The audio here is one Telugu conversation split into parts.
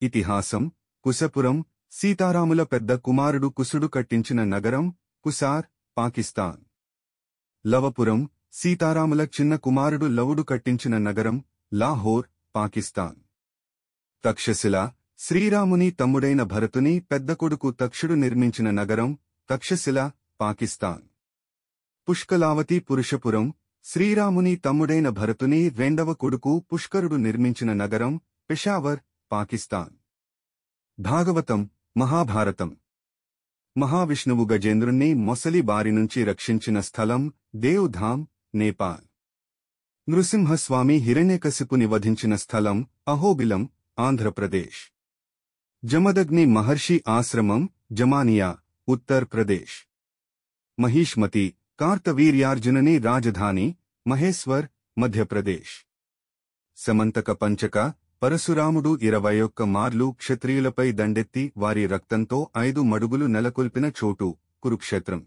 ఇతిహాసం కుశపురం సీతారాముల పెద్ద కుమారుడు కుశుడు కట్టించిన నగరం కుసార్, పాకిస్తాన్. లవపురం సీతారాముల చిన్న కుమారుడు లవుడు కట్టించిన నగరం లాహోర్, పాకిస్తాన్. తక్షశిల శ్రీరాముని తమ్ముడైన భరతుని పెద్ద కొడుకు తక్షుడు నిర్మించిన నగరం తక్షశిల, పాకిస్తాన్. పుష్కలావతి పురుషపురం శ్రీరాముని తమ్ముడైన భరతుని రెండవ కొడుకు పుష్కరుడు నిర్మించిన నగరం పెషావర్, పాకిస్తాన్. భాగవతం మహాభారతం. మహావిష్ణువు గజేంద్రుణ్ణి మొసలి బారి నుంచి రక్షించిన స్థలం దేవ్ధామ్, నేపాల్. నృసింహస్వామి హిరణ్యకశిపుని వధించిన స్థలం అహోబిలం, ఆంధ్రప్రదేశ్. జమదగ్ని మహర్షి ఆశ్రమం జమానియా, ఉత్తర్ ప్రదేశ్. మహిష్మతి కార్తవీర్యార్జునని రాజధాని మహేశ్వర్, మధ్యప్రదేశ్. సమంతక పంచక పరశురాముడు 21 మార్లు క్షత్రియులపై దండెత్తి వారి రక్తంతో 5 మడుగులు నెలకొల్పిన చోటు కురుక్షేత్రం.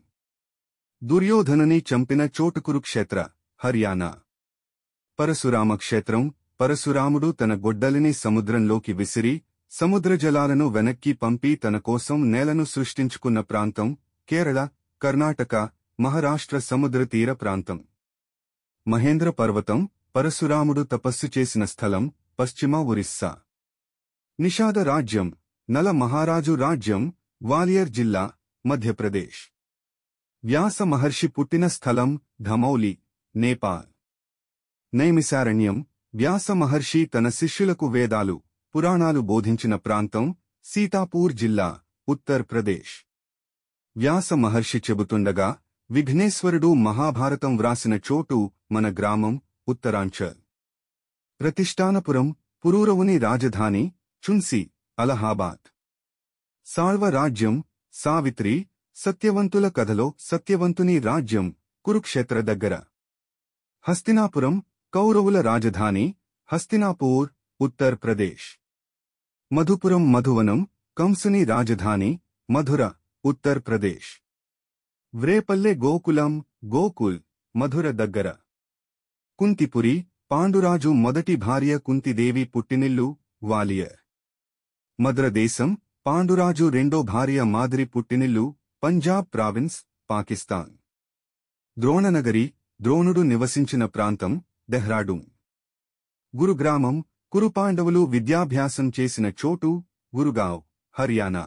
దుర్యోధనుని చంపిన చోటు కురుక్షేత్ర, హర్యానా. పరశురామక్షేత్రం పరశురాముడు తన గొడ్డలిని సముద్రంలోకి విసిరి సముద్రజలాలను వెనక్కి పంపి తన కోసం నేలను సృష్టించుకున్న ప్రాంతం కేరళ, కర్ణాటక, మహారాష్ట్ర సముద్ర తీర ప్రాంతం. మహేంద్ర పర్వతం పరశురాముడు తపస్సు చేసిన స్థలం పశ్చిమ ఒరిస్సా. నిషాద రాజ్యం నల మహారాజు రాజ్యం గ్వాలియర్ జిల్లా, మధ్యప్రదేశ్. వ్యాస మహర్షి పుట్టిన స్థలం ధమౌలి, నేపాల్. నైమిసారణ్యం వ్యాస మహర్షి తన శిష్యులకు వేదాలు, పురాణాలు బోధించిన ప్రాంతం సీతాపూర్ జిల్లా, ఉత్తర్ ప్రదేశ్. వ్యాస మహర్షి చెబుతుండగా విఘ్నేశ్వరుడు మహాభారతం వ్రాసిన చోటు మన గ్రామం ఉత్తరాంచల్. ప్రతిష్టానపురం పురూరవుని రాజధాని చున్సి, అలహాబాద్. సాళ్వ రాజ్యం సావిత్రి సత్యవంతుల కథలో సత్యవంతుని రాజ్యం కురుక్షేత్ర దగ్గర. హస్తినాపురం కౌరవుల రాజధాని హస్తినాపూర్, ఉత్తర్ ప్రదేశ్. మధుపురం మధువనం కంసుని రాజధాని మధుర, ఉత్తర్ ప్రదేశ్. వ్రేపల్లె గోకులం గోకుల్, మధుర దగ్గర. కుంతిపురి పాండురాజు మొదటి భార్య కుంతిదేవి పుట్టినిల్లు గ్వాలియర్. మద్రదేశం పాండురాజు రెండో భార్య మాదిరి పుట్టినిల్లు పంజాబ్ ప్రావిన్స్, పాకిస్తాన్. ద్రోణనగరి ద్రోణుడు నివసించిన ప్రాంతం దెహ్రాడూన్. గురుగ్రామం కురుపాండవులు విద్యాభ్యాసం చేసిన చోటు గురుగావ్, హర్యానా.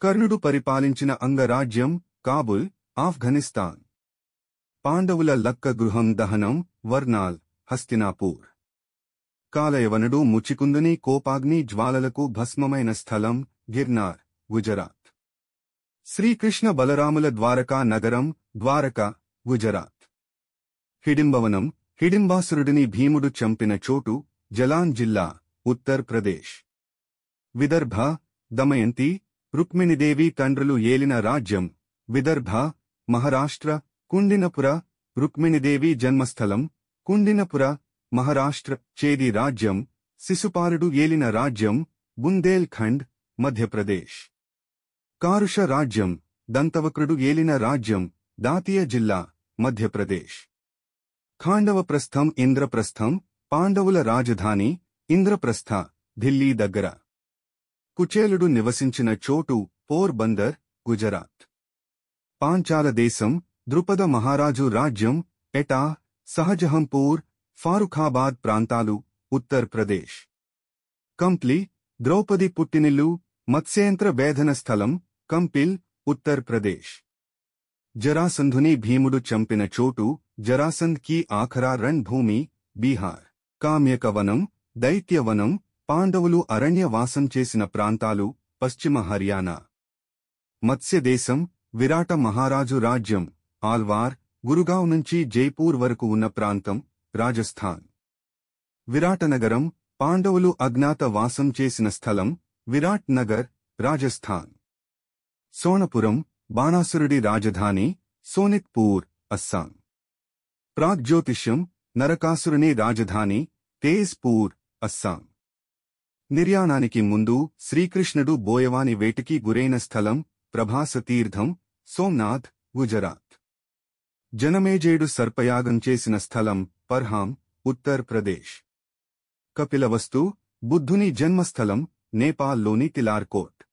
కర్ణుడు పరిపాలించిన అంగరాజ్యం కాబుల్, ఆఫ్ఘనిస్తాన్. పాండవుల లక్క గృహం దహనం వర్నాల్, హస్తినాపూర్. కాలయవనుడు ముచికుందుని కోపాగ్ని జ్వాలలకు భస్మమైన స్థలం గిర్నార్, గుజరాత్. శ్రీకృష్ణ బలరాముల ద్వారకా నగరం ద్వారక, గుజరాత్. హిడింబవనం హిడింబాసురుడిని భీముడు చంపిన చోటు జలాన్ జిల్లా, ఉత్తర్ ప్రదేశ్. విదర్భ దమయంతి రుక్మిణిదేవి తండ్రులు ఏలిన రాజ్యం విదర్భ, మహారాష్ట్ర. కుండినపుర రుక్మిణిదేవి జన్మస్థలం కుండినపుర, మహారాష్ట్ర. చేది రాజ్యం శిశుపాలుడు ఏలిన రాజ్యం బుందేల్ ఖండ్, మధ్యప్రదేశ్. కారుష రాజ్యం దంతవక్రుడు ఏలిన రాజ్యం దాతియా జిల్లా, మధ్యప్రదేశ్. ఖాండవప్రస్థం ఇంద్రప్రస్థం పాండవుల రాజధాని ఇంద్రప్రస్థ, ఢిల్లీ దగ్గర. కుచేలుడు నివసించిన చోటు పోర్బందర్, గుజరాత్. పాంచాల దేశం ద్రుపద మహారాజు రాజ్యం ఎటా, సహజహంపూర్, ఫారుఖాబాద్ ప్రాంతాలు, ఉత్తర్ ప్రదేశ్. కంప్లి ద్రౌపది పుట్టినిల్లు మత్స్యంత్ర వేధన స్థలం కంపిల్, ఉత్తర్ ప్రదేశ్. జరాసంధుని భీముడు చంపిన చోటు జరాసంధ్ కీ ఆఖరా రణ్ భూమి, బీహార్. కామ్యకవనం దైత్యవనం పాండవులు అరణ్యవాసం చేసిన ప్రాంతాలు పశ్చిమ హర్యానా. మత్స్యదేశం విరాట మహారాజు రాజ్యం ఆల్వార్, గురుగావ్ నుంచి జైపూర్ వరకు ఉన్న ప్రాంతం రాజస్థాన్. విరాటనగరం పాండవులు అజ్ఞాత వాసం చేసిన స్థలం విరాట్ నగర్, రాజస్థాన్. సోనపురం బాణాసురుడి రాజధాని సోనిత్పూర్, అస్సాం. ప్రాగ్జ్యోతిష్యం నరకాసురుని రాజధాని తేజ్పూర్, అస్సాం. నిర్యాణానికి ముందు శ్రీకృష్ణుడు బోయవాని వేటికి గురైన స్థలం ప్రభాస తీర్థం, సోమ్నాథ్, గుజరాత్. జనమేజయుడు సర్పయాగం చేసిన స్థలం పర్హాం, ఉత్తర్ ప్రదేశ్. కపిలవస్తు బుద్ధుని జన్మస్థలం నేపాల్లోని తిలార్కోట్.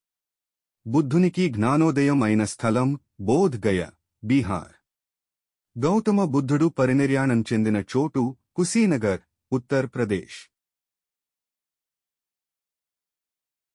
బుద్ధునికి జ్ఞానోదయం అయిన స్థలం బోధ్ గయ, బీహార్. గౌతమ బుద్ధుడు పరినిర్యాణం చెందిన చోటు కుశీనగర్, ఉత్తర్ ప్రదేశ్.